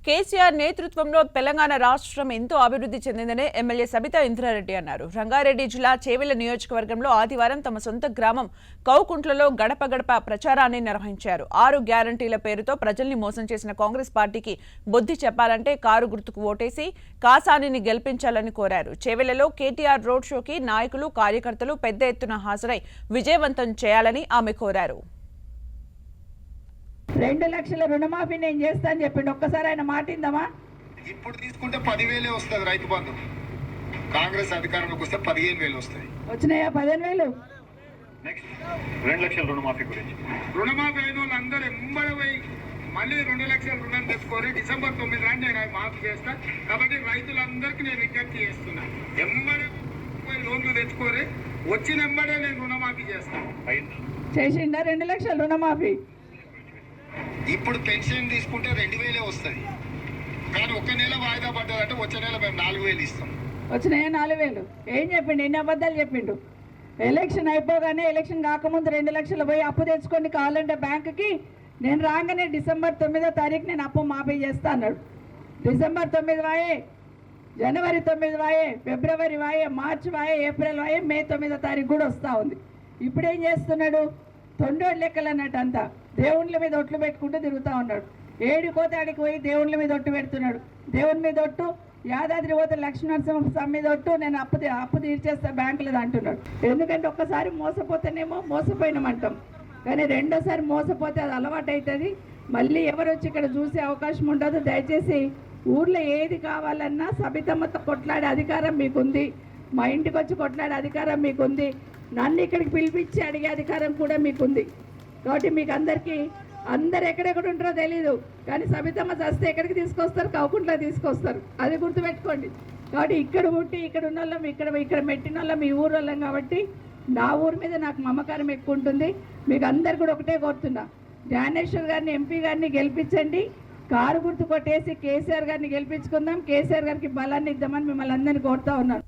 కేసీఆర్ నేతృత్వంలో తెలంగాణ రాష్ట్రం ఎంతో అభివృద్ధి చెందిందని ఎమ్మెల్యే సబితా ఇంద్రారెడ్డి అన్నారు. రంగారెడ్డి జిల్లా చేవెళ్ల నియోజకవర్గంలో ఆదివారం తమ సొంత గ్రామం కౌకుంట్లలో గడప గడప ప్రచారాన్ని నిర్వహించారు. 6 గ్యారంటీల పేరుతో ప్రజల్ని మోసం చేసిన కాంగ్రెస్ పార్టీకి బుద్ధి చెప్పాలంటే కారు గుర్తుకు ఓటేసి కాసానిని గెలిపించాలని కోరారు. చేవెళ్లలో కేటీఆర్ రోడ్ షోకి నాయకులు, కార్యకర్తలు పెద్ద ఎత్తున హాజరై విజయవంతం చేయాలని ఆమె కోరారు. 2 లక్షల రుణమాఫీ నేను చేస్తా అని చెప్పిండు. ఒక్కసారి ఆయన మాటిందమా? ఇప్పుడు తీసుకుంటే 10,000 వస్తుంది రైతు బంధు. కాంగ్రెస్ అధికారంలోకి వస్తే 15,000 వస్తాయి. వచ్చినాయా 15,000? నెక్స్ట్ 2 లక్షల రుణమాఫీ గురించి. రుణమాఫీ అయిన వాళ్ళందరూ ఎంబడి మళ్ళీ 2 లక్షల రుణం తెచ్చుకొని డిసెంబర్ 9 నాడు నేను మాఫీ చేస్తా. కాబట్టి రైతులందరికీ నేను విజ్ఞప్తి చేస్తున్నా, ఎంబడి లోన్లు తెచ్చుకొని వచ్చిన ఎంబడే నేను రుణమాఫీ చేస్తాను. చేసిండా 2 లక్షల రుణమాఫీ? ఇప్పుడు పెన్షన్ తీసుకుంటే 2,000 వస్తుంది, కానీ ఒక్క నెల వాయిదా పడ్డదంటే వచ్చే నెల మేము 4,000 ఇస్తాం. వచ్చినాయా 4,000? ఏం చెప్పిండు? ఎన్ని అబద్ధాలు చెప్పిండు? ఎలక్షన్ అయిపోగానే, ఎలక్షన్ కాకముందు 2 లక్షలు పోయి అప్పు తెచ్చుకోండి కావాలంటే బ్యాంకుకి, నేను రాగానే డిసెంబర్ 9వ తారీఖు నేను అప్పు మాఫీ చేస్తా అన్నాడు. డిసెంబర్ 9 వాయే, జనవరి 9 వాయే, ఫిబ్రవరి వాయే, మార్చి వాయే, ఏప్రిల్ వాయే, మే 9వ తారీఖు కూడా వస్తూ ఉంది. ఇప్పుడేం చేస్తున్నాడు? తొండోడు లెక్కలు అన్నట్టు అంతా దేవుళ్ళ మీద ఒట్లు పెట్టుకుంటూ తిరుగుతూ ఉన్నాడు. ఏడు కోతాడికి పోయి దేవుళ్ళ మీద ఒట్టు పెడుతున్నాడు. దేవుని మీద ఒట్టు, యాదాద్రి పోతే లక్ష్మీనరసింహస్వామి మీద ఒట్టు, నేను అప్పు తీర్చేస్తా బ్యాంకులది అంటున్నాడు. ఎందుకంటే ఒక్కసారి మోసపోతేనేమో మోసపోయినామంటాం, కానీ రెండోసారి మోసపోతే అది అలవాటు అవుతుంది. మళ్ళీ ఎవరు వచ్చి ఇక్కడ చూసే అవకాశం ఉండదు. దయచేసి ఊర్లో ఏది కావాలన్నా సబితమ్మతో కొట్లాడే అధికారం మీకుంది, మా ఇంటికి వచ్చి కొట్లాడే అధికారం మీకుంది, నన్ను ఇక్కడికి పిలిపించి అడిగే అధికారం కూడా మీకుంది. కాబట్టి మీకు అందరు ఎక్కడెక్కడ ఉంటారో తెలీదు, కానీ సబితమ్మ చస్తే ఎక్కడికి తీసుకొస్తారు? కౌకుంట్లో తీసుకొస్తారు, అది గుర్తుపెట్టుకోండి. కాబట్టి ఇక్కడ పుట్టి ఇక్కడ ఉన్న వాళ్ళం, ఇక్కడ మెట్టిన వాళ్ళం మీ ఊరు వాళ్ళం. కాబట్టి నా ఊరి మీద నాకు మమకారం ఎక్కువ ఉంటుంది. మీకు అందరు కూడా ఒకటే కోరుతున్నా, జ్ఞానేశ్వర్ గారిని, ఎంపీ గారిని గెలిపించండి. కారు గుర్తు కొట్టేసి కేసీఆర్ గారిని గెలిపించుకుందాం, కేసీఆర్ గారికి బలాన్ని ఇద్దామని మిమ్మల్ని అందరినీ కోరుతా ఉన్నాను.